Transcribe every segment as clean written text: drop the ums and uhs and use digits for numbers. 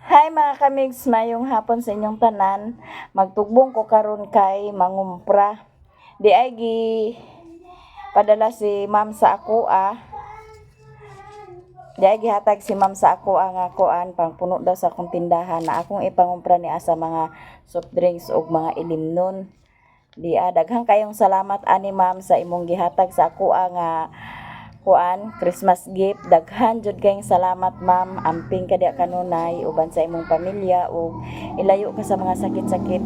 Hi mga kamigs, mayong hapon sa inyong tanan. Magtugbong ko karon kay mangumpra. Di ay gi padala si ma'am sa ako Di ay gihatag si ma'am sa ako nga kuan pangpuno daw sa akong tindahan na akong ipangumpra ni asa mga soft drinks ug mga ilimnon. Daghang kayong salamat ani ma'am sa imong gihatag sa ako nga kuan Christmas gift. Daghan jud kayong salamat ma'am, amping ka diha kanunay uban sa imong pamilya ug ilayo ka sa mga sakit-sakit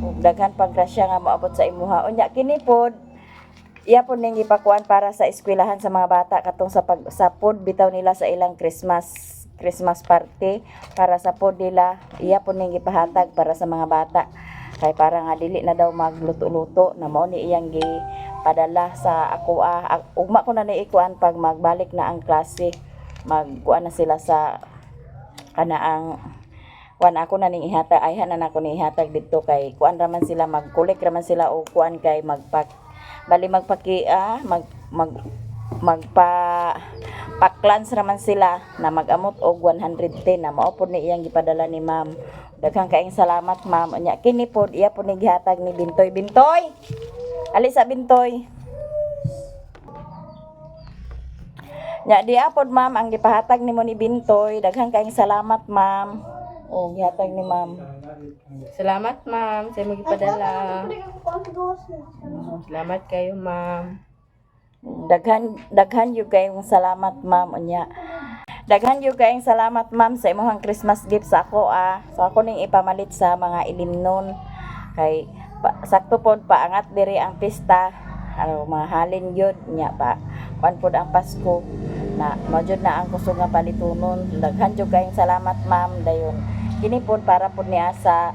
ug daghan pang grasya nga moabot sa imuha. Unya kini pod iya pod ning gipakuan para sa eskwelahan sa mga bata katong sa pod bitaw nila sa ilang Christmas party para sa pod nila. Iya pod ning gipahatag para sa mga bata kay para nga dili na daw magluto-luto na mao ni iyang padala sa ako ugma ko na niikuan pag magbalik na ang klase magkuan na sila sa kanaang kuan ako na ning ihatag ayhan na nako ni ihatag didto kay kuan raman sila magkulik raman sila og kuan kay paklans raman sila na magamot og 110 na mao pod ni iyang gipadala ni ma'am. Daghang kaayong salamat ma'am. Unya kini pod iya pod ni gihatag ni Bintoy. Ali sa Bintoy. Nya diya pod ma'am ang gipahatag nimo ni Bintoy. Daghang kaayong salamat ma'am. O gihatag ni ma'am. Salamat ma'am sa imong gipadala. Salamat kayo ma'am. Daghan yung kayong salamat ma'am. Unya daghan yung kayong salamat ma'am sa imong Christmas gift sa ako So ako ning ipamalit sa mga ilimnon kay sakto pod paangat diri ang pista mahalin yun nya pa kuan pod ang Pasko na mao na ang kusog nga palitunon. Daghan jud kayong salamat ma'am dayon kini pod para pod niya sa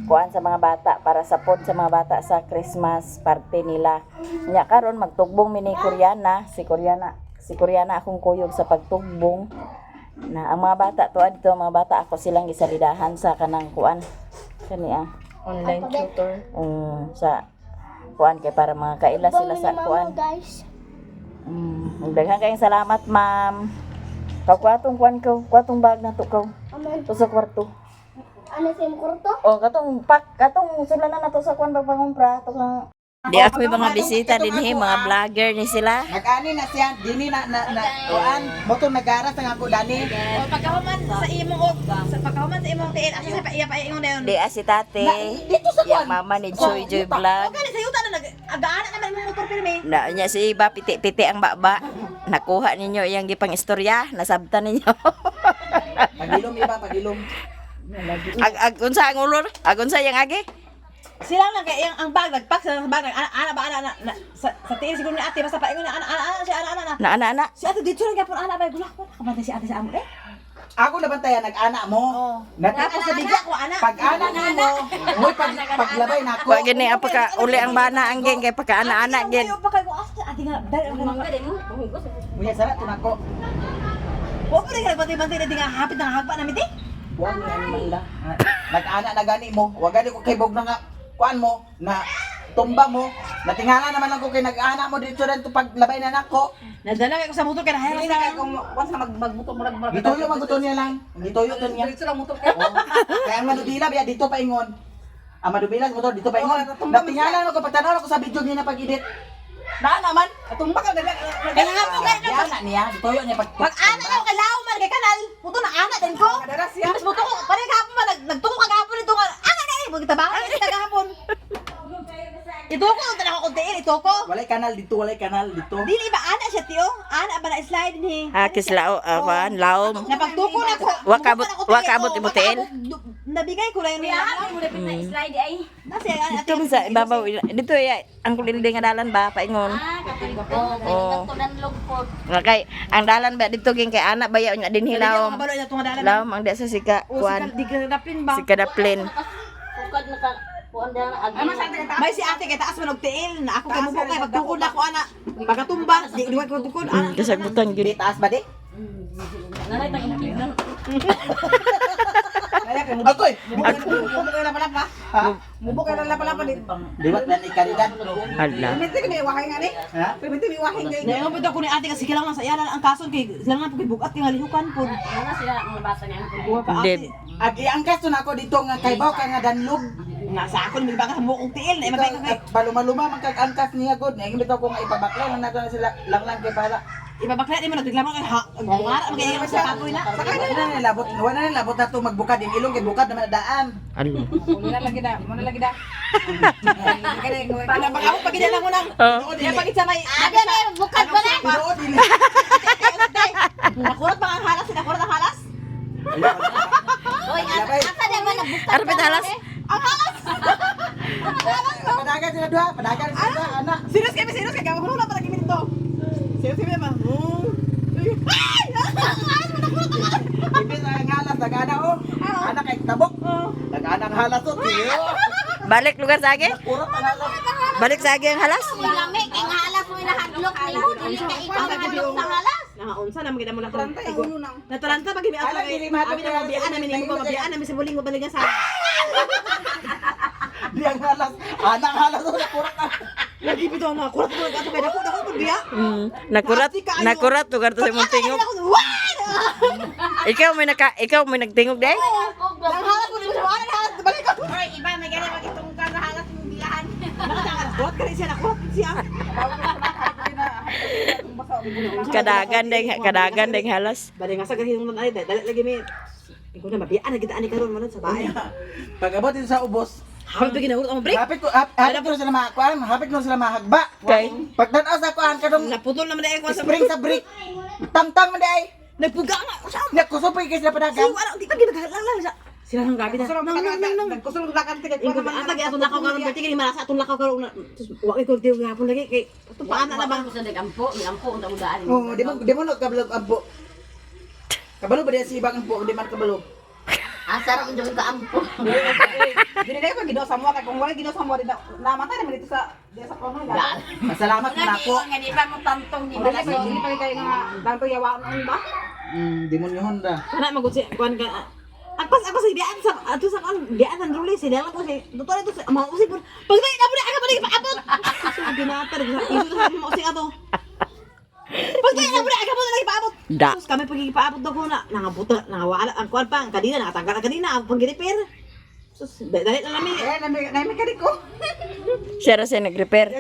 kuan sa mga bata para sa pod sa mga bata sa Christmas party nila. Nya karon magtugbong mi ni si Koreana akong kuyog sa pagtugbong na ang mga bata tuad dito mga bata ako silang gisalidahan sa kanang kuan kani Online tutor. Sa kuan kay para mga kaila sila sa kuan. Daghan kayong salamat ma'am. Kwatong kuan ko, kwatong bag na to ko. To sa kwarto. Ano sa imong kwarto? Katong sulanan na to sa kuan pagpangumpra to nga. Di ako yung mga bisita din mga vlogger ni sila. Nag-ani na siya, dini na kuan, moto nagara sa ako dani. O pagkahuman sa imong tiin asa sa iya pa ingon dayon. Di si tate. Dito sa Yung mama ni Joy Vlog. Kani sa yuta na nag-agaana naman imong motor pirmi. Na nya si iba piti-piti ang baba. Nakuha ninyo iyang gipang istorya, nasabtan ninyo. Pagilom iba, pagilom. Unsa ang ulor? Unsa yang agi? Sila lang kay ang bag nagpak sa bag ana sa tiin siguro ni ate basta pa ingon ana si ana. Na. Si ate dito lang gyapon ana ba gulak ko. Kapantay si ate sa amo Ako na bantayan nag-ana mo. Tapos sa bigla ko ana. Pag-ana mo, moy paglabay na ako. Wa gini apa ka uli ang bana ang geng kay pagka ana gin. Ayo pa kay ko ate nga dali ang mga din mo. Unya sara tunako. Wa pa rin bantay-bantay na di nga hapit na hagpa na miti. Wa ni ani man la. Nag-ana na gani mo. Wa gani ko kay bog na nga kuan mo na tumba mo. Natingala naman ako kay nag-ana mo dito rin to paglabay na nako. Nadala ko sa motor kay nahiram Hindi na kung once na magbuto mo Gituyo maguto niya lang. Gituyo to niya. Dito lang motor kay. Kaya ang madubila biya dito pa ingon. Ang madubila motor dito pa ingon. Natingala ako pagtanaw ako sa video niya na pag-edit. Na naman, tumba ka daga. Kaya nga po kay Ana niya, gituyo niya pag ana na kay lao man kay kanal. Puto na ana din ko. Kadaras siya. Mas puto ko pare gahapon ba nagtungo ka gahapon dito nga. Ana na mo gitabang ni gahapon. Ito ko tala ko kontiin ito ko. Walay kanal dito. Dili ba ana siya tiyo? Ana ba na slide ni? Kislao kuan laom. Napagtuko na ko. Wa kabot ibutin. Nabigay ko lang niya. Slide ay. Nasi ana Dito sa ibabaw dito ang kulindi nga dalan ba paingon. Oh. Tunan lugpot. Okay, ang dalan ba dito ging kay anak bayaw nya din hilaw. Kabalo na tunga dalan. Laom ang sa sika kuan. Di ka daplin ba? Si kadaplin. Bukod na ka. Kuan da agi. May si ate kay taas man og tiil na ako kay mubo kay magtukod ako ana. Pagkatumba, di ko tukod ana. Kasagutan Di gid. taas ba di? Nanay tang inakit. Akoy, bukod na pala pa. Mubo kay lang lapa din. Diwat na ni kalidad. Hala. Permite kami wahay nga ni. Ha? Permite mi wahay nga. Ngayon pito ko ni ate kasi kailangan sa iyalan ang kason kay sila nga pag bugat kay halihukan pud. Ano sila ang nabasa niya? Buwa ka Deb. ate. Ag iangkas to na ako dito nga kay baw ka nga danlog. Nasa ako ni baga sa mukong tiil na imabay ka kay. Baluma-luma man kag angkas niya god. Nga bitaw ko nga ipabakla lang nato na sila lang kay para. Ibabakla di mo nagreklamo kay ha. Bungara magay sa kapoy na. Saka na nilabot, wala na nilabot na to magbukad yung ilong kay bukad naman na daan. Hala. Muna lagi da, muna lagi da. Para pag ako pag lang mo nang. Oh. Diya pag isa may. Aga na, bukad ba na? Pero dili. Nakurat pa ang halas, nakurat ang halas. Uy, asa na ba nabukad? Arapit halas. Ang halas. Padagan sila duha, padagan sila anak. Serius kay gawa ko na pa lagi dito. Serius kami ba? Ay! Ibig sa ngalas nagana oh. Anak kay tabok. Nagana ang halas to. Balik lugar sa agi? Kurot ang halas. Balik sa agi ang halas? Lami, kay halas mo nahadlok ni mo. Dili ka ikaw nahadlok sa halas. Nakaunsa na magida mo na taranta. Nataranta pag imi ato kay abi na mabiyaan namin imo mabiyaan namin sa buling mo baligan sa. Di ang halas. Anak halas to kurot na. Lagi bitaw na kurat ko ato kay dako pud biya. Nakurat lugar to sa imong tingog. Ikaw may nagtingog day? Ang halas mo sa wala halas balik ko. Hoy, iba may gani magitong ka sa halas mo bilahan. Kurat kay siya nakurat siya. Kadagan ding halas. Bali nga sa gahin mo ay dali lagi mi. Ikaw na mabiyaan na kita ani karon man sa bahay. Pag abot dito sa ubos, Hapit bigyan na ang break. hapit ko sila makuan, hapit ko sila mahagba. Kay? Pag tanaw sa kuan kadong Naputol naman dai ko sa spring sa brick. Tangtang man day. nagpuga nga sa. Nakusupoy kay sila padagan. Wala di pa ginagalang sa. Sila nang gabi na. Nang kusulong lakan tigay ko naman. Ata gyud lakaw karon perti kini marasa atong lakaw karon. Wa ko tiyo gapon lagi kay ato paana na ba. Sa nagampo, nigampo unta udaan. Oh, di mo kabalog ampo. Kabalo ba diya si ibang ampo, di man kabalo. Asar ang jung kaampo. Dili dai ko gido sa mo kay kung wala gido sa mo namatay naman dito sa kono ga. Masalamat na ako. Nga di pa mo tantong ni Dili pa dili pa kay nga tanto yawa ba. Demonyo Honda. Kana magutsi kuan ka. Agpas si dian sa ato sa kon dian ang ruli sila lang ko si doktor ito mo usig pag tayo na budi aga balik paabot. Sabi na tar iso sa mo usig ato. Pag tayo na budi aga balik paabot. Da. Sus kami pag ipaabot daw ko na nangabuta nangawala ang kuan pa ang kadina nakatanggal ang kadina ang pag-repair. Sus dali na lami. Na mekaniko. Siya ra siya nag-repair.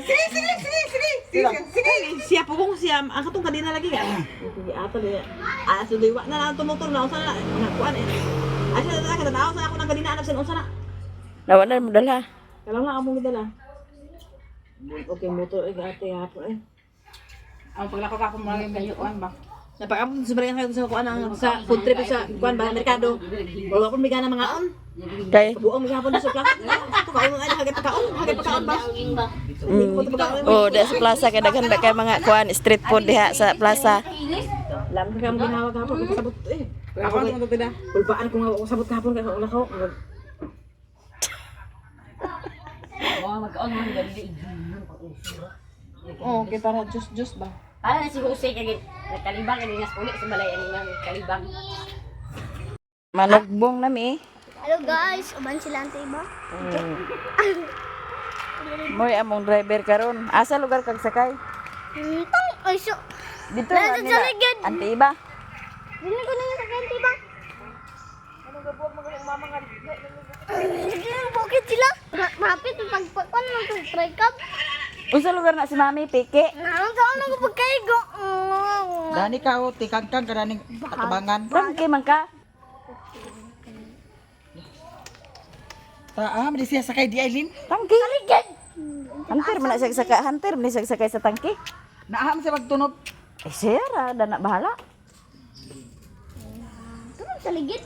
Sige, siya po kung siya ang katong kadina lagi ka. Sige ato di. Aso di wa na tumutol na unsa na kuan eh. Asa na ka tanaw sa ako nang kadina anak sa unsa na. Nawalan mo dala. Kalau lang among gidala. Okay, motor ay ate hapon eh. Ang paglakaw ka mo lang yung kuan ba? Napag among sobrang kayo sa kuan ang sa food trip sa kuan ba merkado. Wala akong bigana mga on. Kay? Buong mga hapon sa plaza. Ito ka ay hagit pagkaon ba? Oh, da sa plaza kay daghan ba kay mga kuan street food diha sa plaza. Lam ka mo ginawag hapon sabot eh. Ako ang magdala. Kulbaan ko nga ako sabot hapon kay wala ko. Oh, kita para juice ba? Para na si Jose kay kalibang ani nas uli sa balay ani nga kalibang. Manugbong nami. Hello guys, uban sila ang tiba. Moy among driver karon. Asa lugar kag sakay? Tang, ay so. Dito Nasa na nila. Saligid. Antiba. Dili ko na yung sakyan tiba. Sige, bakit sila? Mapit, pagpakon mo sa tricab. Unsa lugar na si Mami Piki? Nalang saan ako pagkaigo. Dani ka o tikangkang karaning atabangan. Tangke man ka. Di siya sakay di Aileen. Tangke. Hunter man na siya sakay, hunter man siya sakay sa tangke. Naaham siya magtunog. Eh siya ra da na bahala. Tunong sa ligid.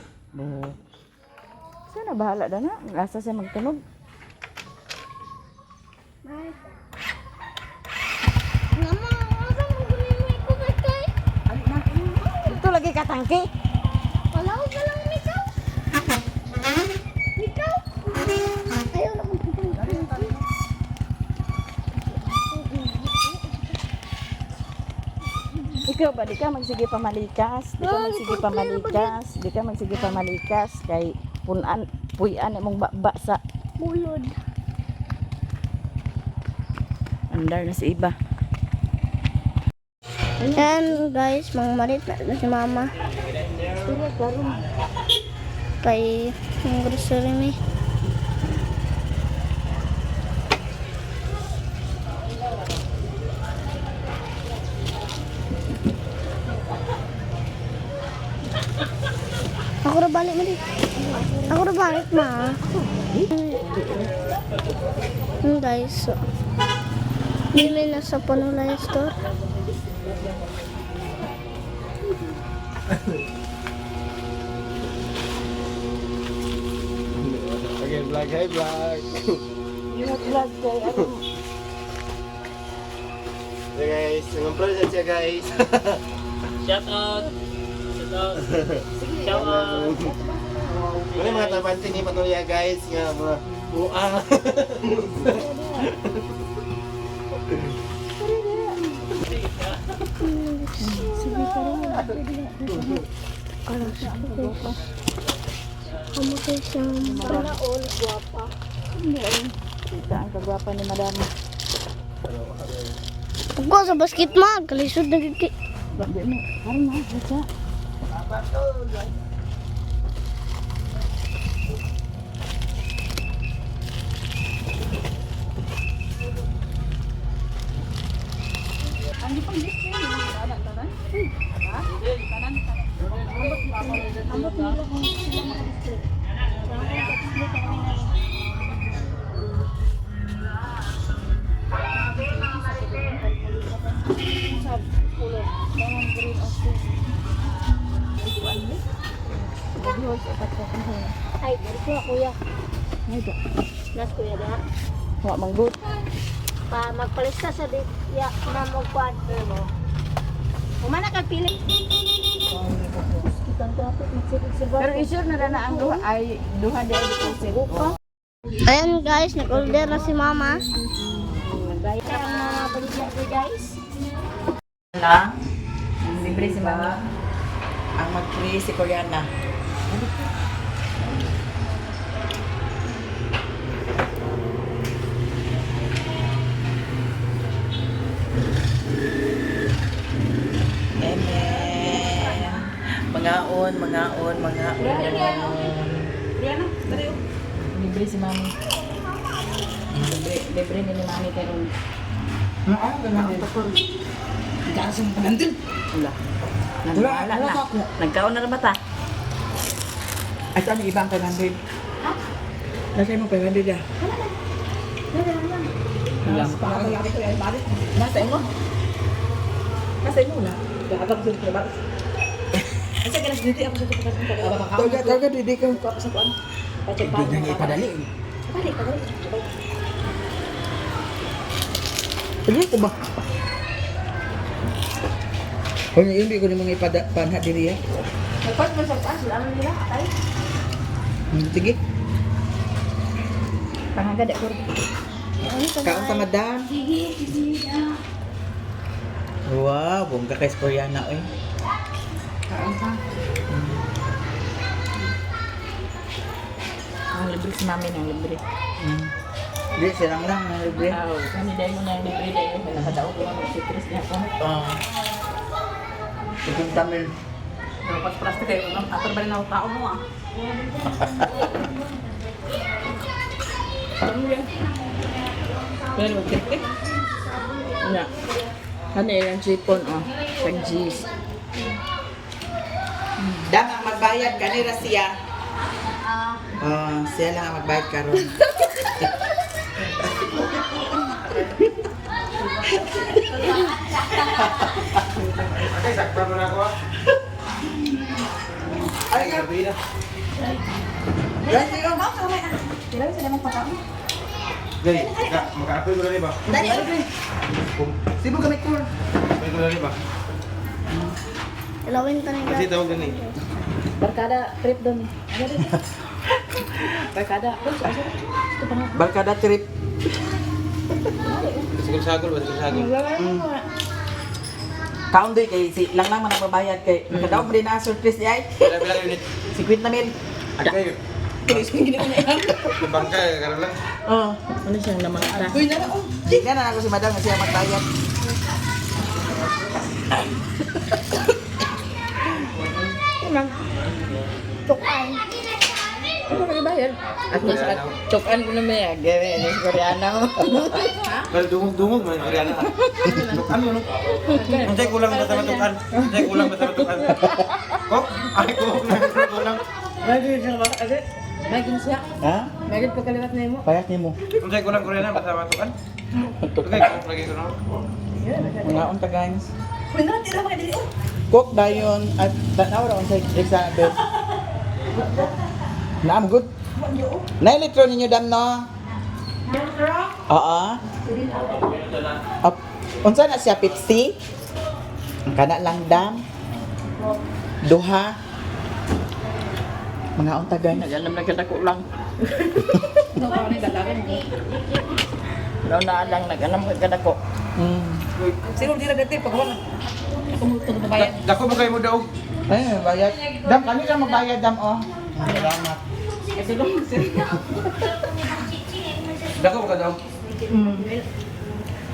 Siya na bahala da na. Asa siya magtunog. Mama, asa mo kunin mo ikaw kay? Dito lagi ka tangke. Wala ko lang ikaw. Ikaw? Ayaw na mo. Ikaw ba di ka magsige pamalikas? Di ka magsige pamalikas? Di ka magsige pamalikas kay punan puy-an imong baba sa Bulod. Andar na si iba. Ayan guys, mga marit na si mama. Kay yung grocery ni. Ako na balik mo Ako na balik ma. Guys, so, bili na sa Panulay store. Again, vlog, hey vlog. Hey guys, ngumpul saja guys. Shout out. Shout out. Shout out. Ini mga tabanti ni patuloy guys nga mga buang. Kamu kayo siyang para all guwapa. Kita ang kagwapa ni madam. Ako sa basket mag, kalisod na gigi. Bakit mo? Parang na, basta. Ay, dari ko kuya. Nas kuya da. Wa manggut. Pa magpalista sa di ya na mo kwad mo. Umana ka pili. Pero isure na na ang duha ay duha di ay deposit. Ayan guys, nag-order na si mama. Nagbayad Kaya mga baligyan ko guys. na. Libre si mama. Ang mag-free si Koreana. Amen. Mangaon. Rihanna, tari oh. Libre si mami. Libre ni mami karon. Gasong pa nandun. Wala. Wala na. Nagkaon na ba ta? Ay, saan yung ibang 500? Nasa mo 500 ah. Wala. Nasa mo? Nasa mo na? Agam sa trabaho. Asa ka dito ako sa pagkakataon. Taga, didi ka. Sa kuan. Hindi na ipadali. Balik. Ano ko ba? Kung yun, hindi ko na mga ipanha diri ah. Nagpas mo sa taas, wala man nila. Ay. Sige. Pangagad ako. Kaon ka madam. Wow, bongga kay Koreana eh. Kaon ka. Ang libre si mami nang libre. Hindi, silang lang na libre. Wow, kami dahil mo nang libre dahil mo nakadaog ko ang secret niya ko. Itong Tamil. Dapat plastic kayo. Atar ba rin ako tao mo ah. Ano yan? Pero okay. Nga. Ano yan, sipon oh. Tag-G's. Dang ang magbayad kanira siya. Siya lang ang magbayad karon. Okay, sakto na ako. Ay, nga. Guys, ikaw ba? Guys, maka-apoy ko na rin ba? Sibo kami ko. Apoy ko na rin ba? Ilawin ka na Kasi guys. tawag gani. Barkada trip doon. Barkada. Barkada trip. Siguro sagol ba? Siguro sagol. Kaon doy kay si lang man ang magbayad kay. Kadaw mo din na surprise ay. Pila unit. 50 mil. Ada kayo. Bangka ya karena Oh, ano siyang namangta? Uy, na oh. Tignan na ako si madam kasi magbayad. Tukan. Ano ka bayar? Ako sa chokan ko na may gawin ni Koreano. kalau dungog man Koreana. Tukan mo no. Unsay kulang ba sa tukan? Unsay kulang ba sa tukan? Kok, ay ko kulang. Bagay siya ba? Ate, bagay siya. Ha? Bagay pa kaliwat na mo. Payat ni mo. Unsay kulang Koreana ba sa tukan? Okay, lagi ko na. Mga unta guys. Uy, tira mo dili. Cook dayon at tanaw ra unsay example. Naam good. Na litro ninyo dam no? Oo. Unsa na siya Pepsi? Kana lang dam. Duha. Mga unta guys. Nagalam na kadako lang. Ano na lang nagalam ka kadako. Sino dira dati pag wala. Ako mo to bayad. Dako mo kayo mo daw. Ay, bayad. Dam kami lang magbayad dam oh. Salamat. Dako mo ka daw.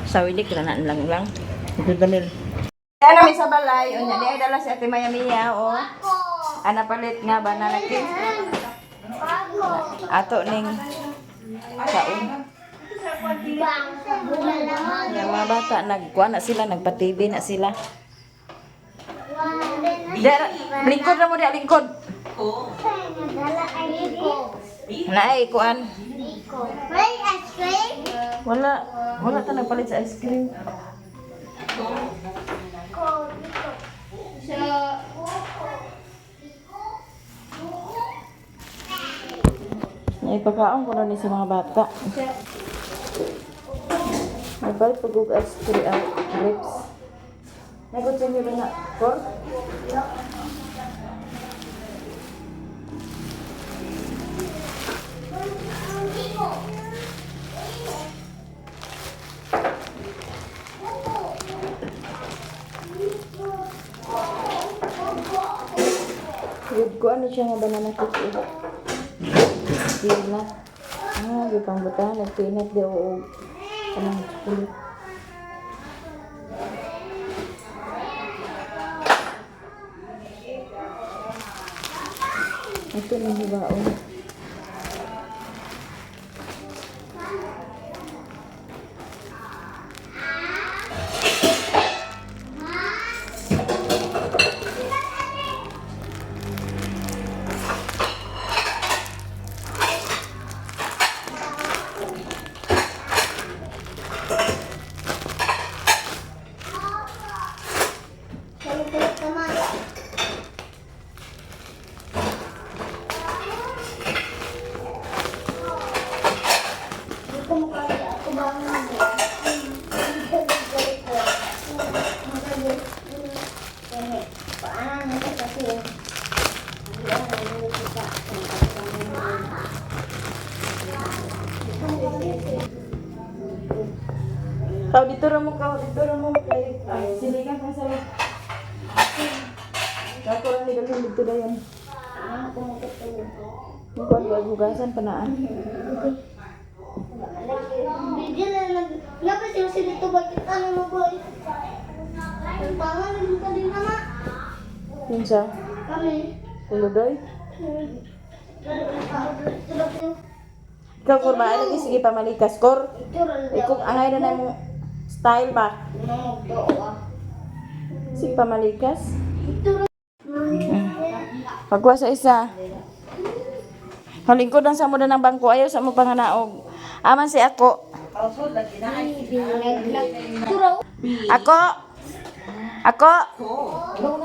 Sa wilik na lang. Kita mil. Ano may sa balay, o niya, di dala si Ate Maya Mia, o. Ana palit nga ba na laki? Ato ning kaon. Yung mga bata, nagkuha na sila, nagpa-TV na sila. Lingkod na mo di, lingkod. Naay, kuan. May ice cream? Wala ta nagpalit sa ice cream. Ipakaon ko na ni sa mga bata. Nagpalit pag ice cream, grapes. Nagutsin nyo ba na, Cor? Good ko, ano siya nga banana cake eh. Peanut. Gipang butahan, nag-peanut di o kanang chocolate. Ito na hibaon. Kau dito ra mo kay siligan ka sa. Ako lang nilagay dito dayon. Magkuha hugasan panaan. Bigyan na lang. Nga sila dito bakit ano mo boy? Ang pangan naging ka din nama. Yun siya. Kami. Tuludoy. Ikaw, Kor, lagi sige pamalikas, Kor. Ikog angay na mo style ba? Sige pamalikas. Pagwa sa isa. Halingkod lang sa mo ng bangko. Ayaw sa mo panganaog. Aman si ako. Ako.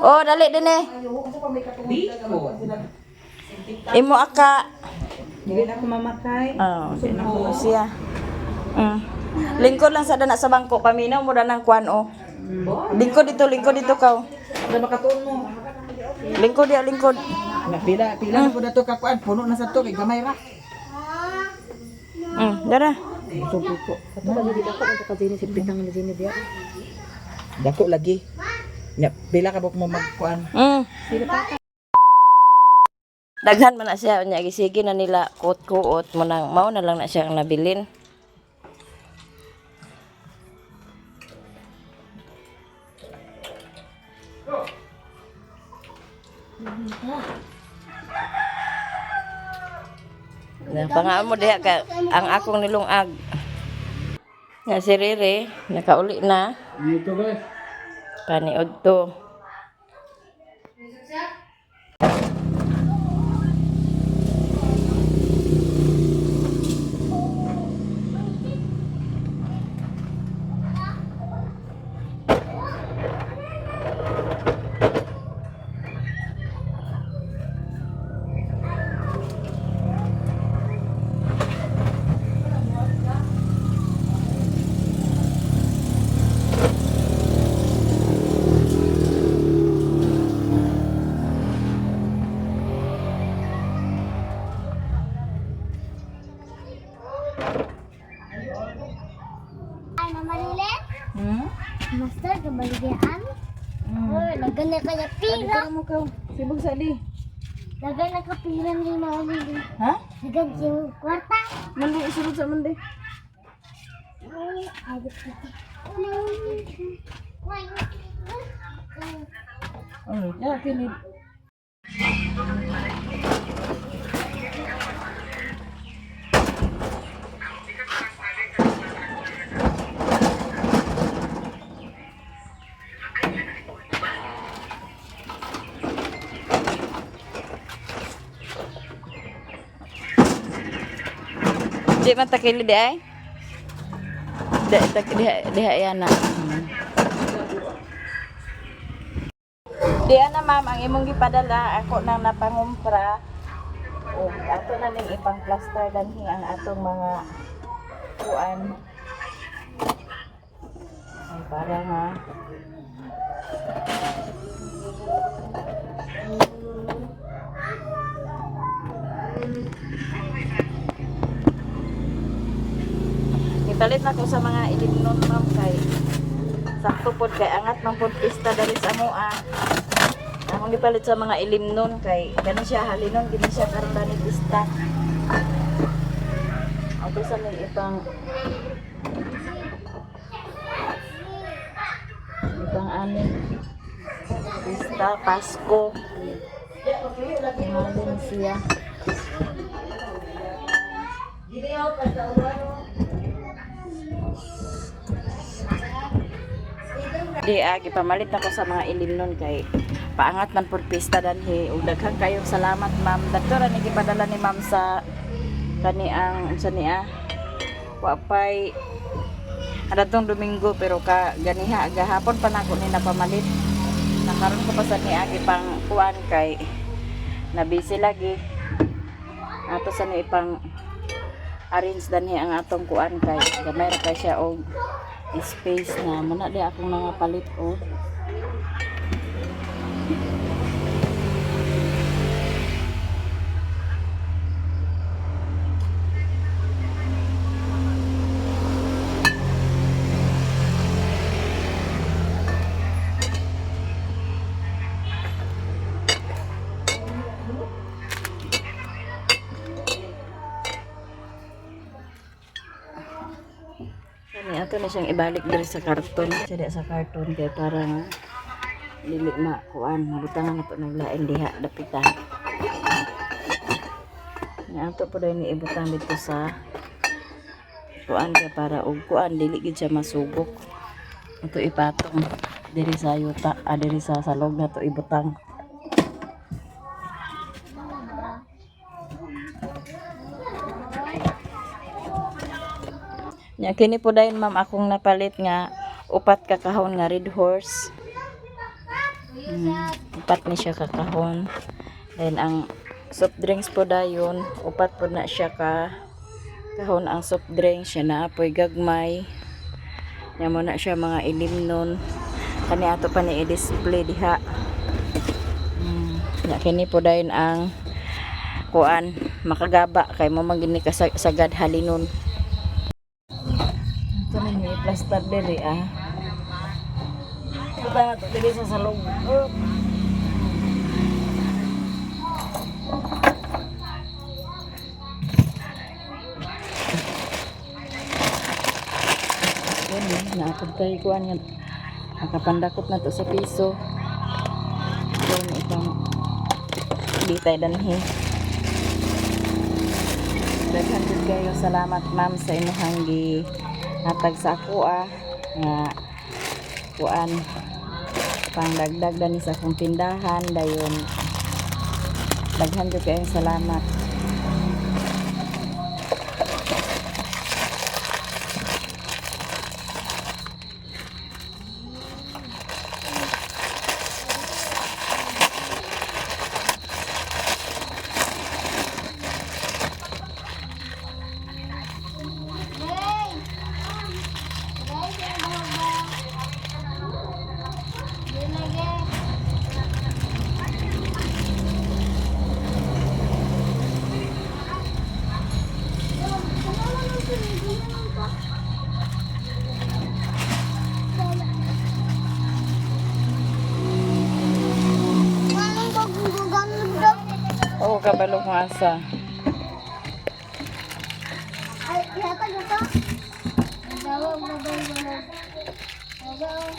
Oh, dali din eh. Imo aka. Dili na ako mamatay. Oh, di na ko siya. Lingkod lang sa dana sa bangko. Paminaw mo na ng kwan o. Lingkod dito kaw. Ano makatuon mo? Lingkod ya, lingkod. Pila na po na to kakuan. Puno na sa to kay gamay ra. Dara. Dako lagi. Nya pila ka buk mo magkuan. Daghan man na siya unya gisige na nila kuot-kuot mo nang mao na lang na siya ang nabilin. Pangaan mo diha ka ang akong nilungag. Nga si Riri, nakauli na. Dito guys. Kaniod to. Ay, namalilin? Master, kabaligaan? Lagan na kaya pira. mo ka? Sibog sa di. Lagan na ka pira ni namalilin. Ha? Lagan yung kwarta. Mandi isulod sa mandi. Ay, agad ka. Oh, ya kini. Di man takili di ay. Di yan na. Di na ma'am ang imong gipadala ako nang napangumpra. O ato na ning ipang plaster danhi ang atong mga kuan. Ay para nga. Gipalit na ko sa mga ilimnon ma'am kay sakto pod kay angat man pod pista dali sa amoa. Akong gipalit sa mga ilimnon kay gani siya halinon gini siya karon ni pista. Ako sa may ibang ano pista Pasko. Halin siya. Di gipamalit na ko sa mga ilimnon kay paangat man pud pista danhi ug daghang kayong salamat ma'am. Dakto ni gipadala ni ma'am sa kaniang unsa niya wa pay adatong Domingo pero ka ganiha gahapon pa nako ni napamalit. Nakaron ko pa sa niya pang kuan kay na busy lagi. Ato sa ni ipang arrange danhi ang atong kuan kay gamay ra kay siya og space na muna di akong nangapalit o. Ni ato na siyang ibalik diri sa karton. Siya sa karton kay para nga dili makuan mabutangan nato naglain diha dapitan. Ni ato po ni ibutang dito sa kuan kay para og kuan dili gid siya masugok. Ato ipatong diri sa yuta, diri sa salog nato ibutang. Nya kini po dayon ma'am akong napalit nga upat ka kahon nga Red Horse. Upat ni siya ka kahon. Then ang soft drinks po dayon upat po na siya ka kahon ang soft drinks siya na apoy gagmay. Nya mo na siya mga ilimnon. Kani ato pa ni i-display diha. Nya kini po dayon ang kuan makagaba kay mo magini kasagad halinon. Ito na may plaster diri Ito na ito diri sa salong. Pagkay kuan yan. Nakapandakot na to sa piso. So, may itang di tayo danhi. Daghan jud kayo salamat ma'am sa inyong hatag sa ako nga kuan pangdagdag dani sa akong tindahan dayon. Daghan jud kayo salamat. Anong paggugamit daw? Oo, kabalo ko asa. Ay, ihatag mo to? Dawag na daw mo. Dawag.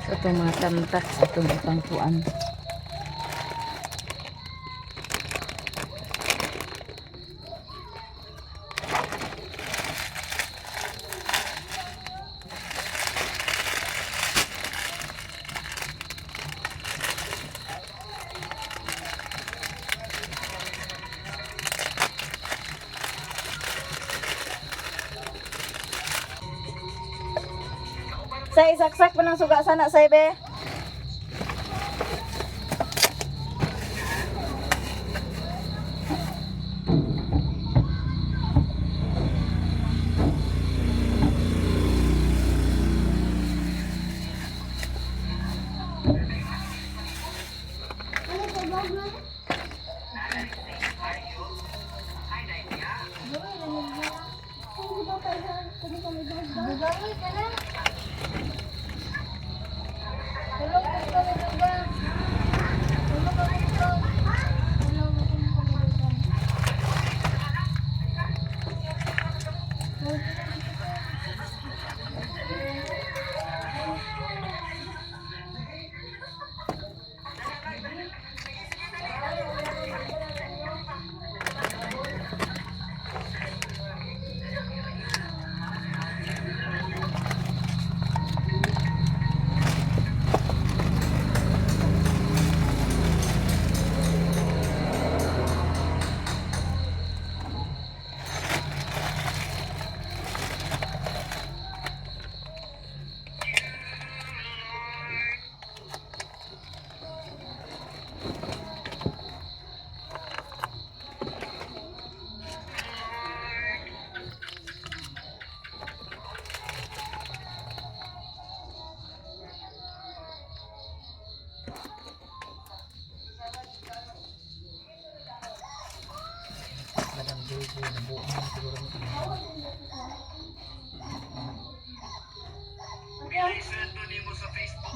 Itong mga tamtak sa itong pangkuan. Sa isaksak pa ng suga sana sa ibe. Ano pa ba na? Bugamit ka na? Tulog ka kami ba? Tulog ka kami ba? Tulog ka kami ba?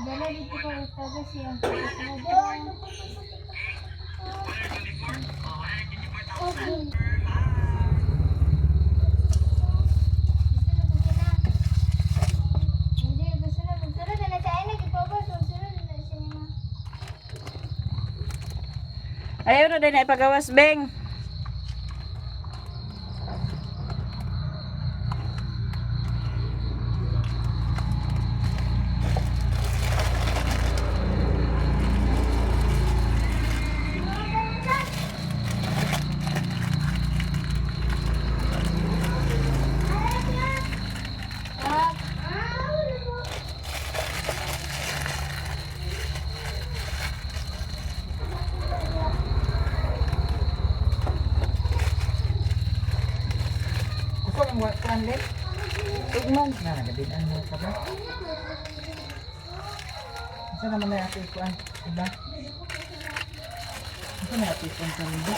Dala dito ko taga siya. Hindi, gusto na magsunod na sa inyo. Ipabas, magsunod na sa inyo. Ayaw na din na ipagawas, Beng. Gusto lang mo kuan din. Ugman. Na nagabinan mo ka ba? Isa naman na ate kuan, diba? Isa na ate kuan sa mundo.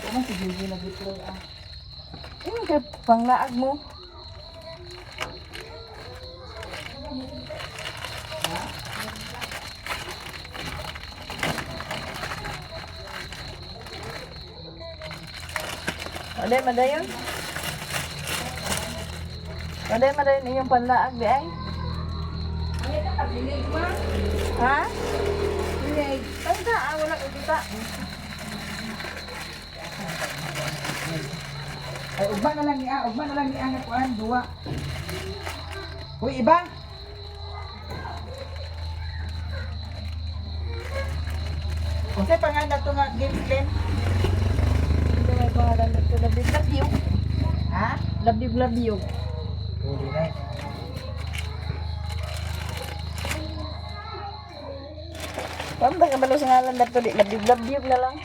Kung si Gigi na dito ah. Yung kay panglaag mo. Aday madayon. Aday madayon inyong panlaag di ay. Ha? Bilig. Tanda, wala ko kita. Ay ugma na lang niya nga kuan duwa. Uy, iba. Kung sa'y pangalan to nga game plan. Hindi may pangalan dito. Love you. Ha? Love you. Pwede na. Pamda ka balo sa ngalan dito. Love you na lang.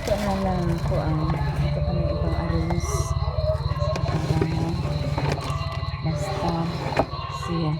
Ito na lang ko ang ito pa ng ibang arrange. Basta siya.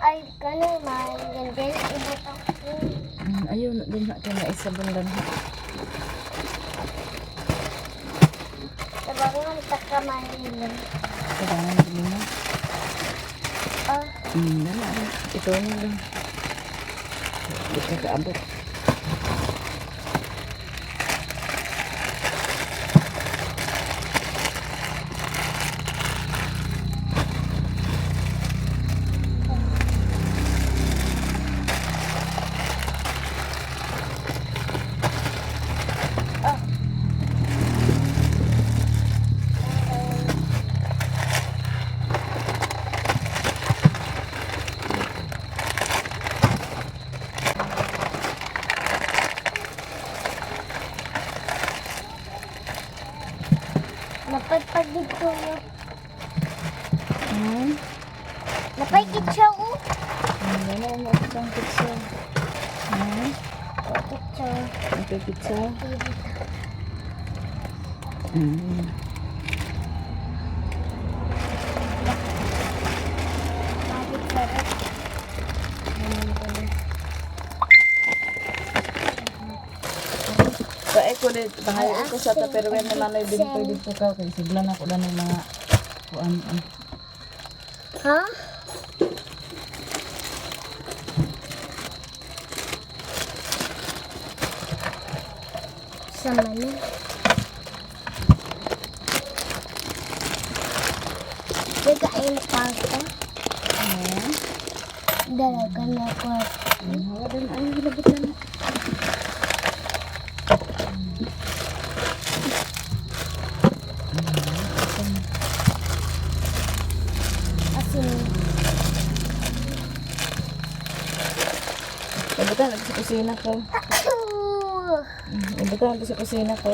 Ay, ganun, maganda yung ibutang ko. Ayun, din natin na isa bundan ha. sa Manila. Kailangan din mo. Ah, Wala. Ito na lang. Hindi ka kaabot. napagpag dito yun. Hmm? Napagkit siya ko. Wala mo isang pizza. Hmm? Picture. Ito pizza. Hmm. Magic sarap. Pae ko din, bahay ko sa taperwen na nanay din ko dito ka kay siglan ako na ng mga kuan. Ha? Sa mana? Nagkain ka ka? Dalaga na ko. Wala din ay gilabutan. Asin. Ibutan ako sa kusina ko. Ibutan ako sa kusina ko.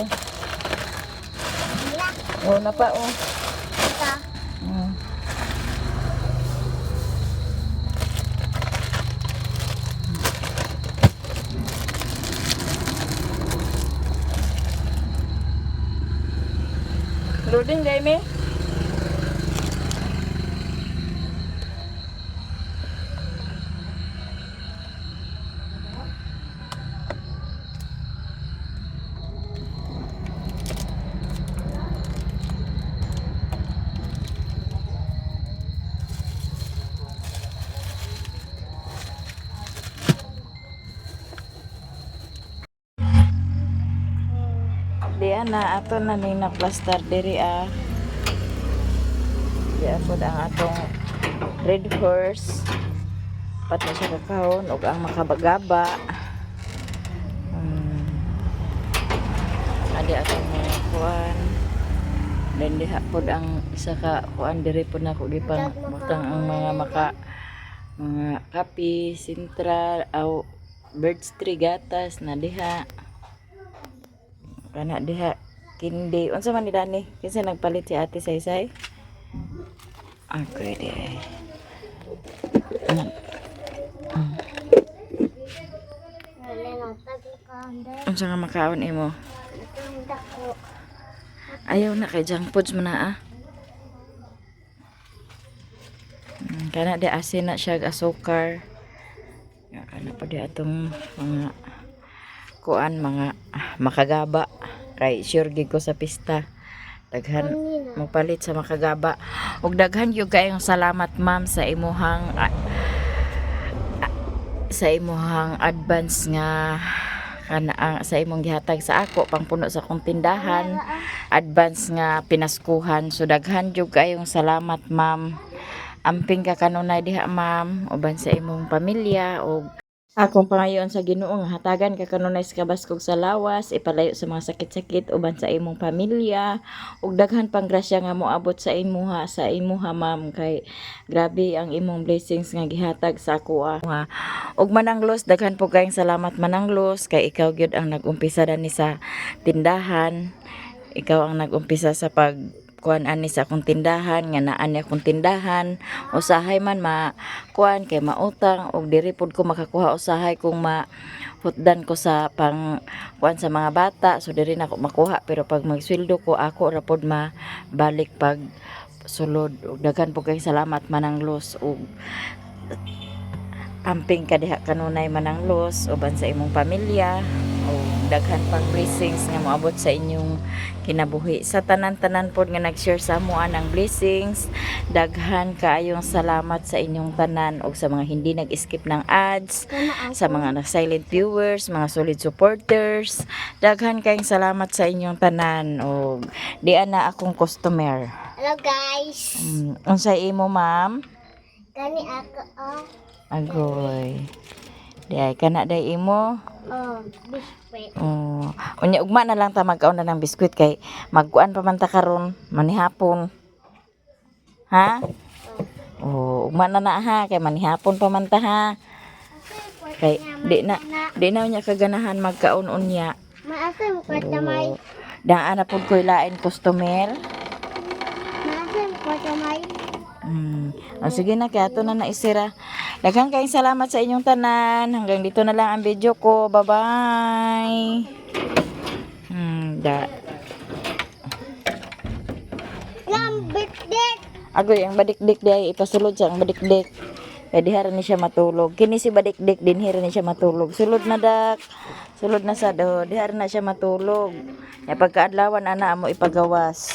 Oh, napa oh. Ika. Oh. Loading dai me. Diyan na ato na ning na-plaster diri ah. Diyan po ang atong red horse. Pat na siya kakahon ug ang makabagaba. Adi atong mga kuan. Then diha pod ang isa ka kuan diri pod nako gipang butang ang mga kape, sintra, aw birds tree gatas na diha. Kana diha kindi unsa man ni dani kinsa nagpalit si ate Saysay? Okay di. Wala na tagi ka. Unsa nga makaon imo? Itong dako. Ayaw na kay junk foods mo na ah. Kana di asin na siya asukar. Kana pa di atong mga kuan mga makagaba kay sure gid ko sa pista daghan mapalit sa makagaba ug daghan gyud kayong salamat ma'am sa imuhang advance nga kana sa imong gihatag sa ako pangpuno sa akong tindahan advance nga pinaskuhan so daghan gyud kayong salamat ma'am amping ka kanunay diha ma'am uban sa imong pamilya ug akong pangayoon sa Ginoo nga hatagan ka kanunay sa kabaskog sa lawas ipalayo sa mga sakit-sakit uban sa imong pamilya ug daghan pang grasya nga moabot sa imuha ma'am kay grabe ang imong blessings nga gihatag sa ako ug Mananglos daghan po kayong salamat Mananglos kay ikaw gyud ang nag-umpisa dani sa tindahan ikaw ang nag-umpisa sa pag kuan ani sa akong tindahan nga naan akong tindahan usahay man kuan kay mautang og diri pud ko makakuha usahay kung mahutdan ko sa pang kuan sa mga bata so diri na ako makuha pero pag magsweldo ko ako ra pud mabalik pag sulod ug daghan po kay salamat Mananglos ug amping ka diha kanunay Mananglos uban sa imong pamilya daghan pang blessings nga moabot sa inyong kinabuhi. Sa tanan-tanan pod nga nag-share sa amo ang blessings, daghan kaayong salamat sa inyong tanan og sa mga hindi nag-skip ng ads, sa mga silent viewers, mga solid supporters. Daghan kayong salamat sa inyong tanan og di ana akong customer. Hello guys. Unsay imo, ma'am? Kani ako Agoy. Di ay kana day imo. biskwit. Unya ugma na lang ta magkaon na ng biskwit kay magkuan pa man ta karon manihapon. Ha? Ugma na ha kay manihapon pa man ta ha. Kay di na unya kaganahan magkaon unya. Maasa mo kwarta may. Daan na pud koy lain customer. Maasa mo kwarta may. Sige na, kaya ito na naisira. Daghang kayong salamat sa inyong tanan. Hanggang dito na lang ang video ko. Bye-bye. Gambit-dit. Agoy, ang badikdik di ipasulod siya ang badikdik. Kaya di haran ni siya matulog. Kini si badikdik din haran ni siya matulog. Sulod na dak. Sulod na sa do. Di haran na siya matulog. Ya pagkaadlawan ana amo ipagawas.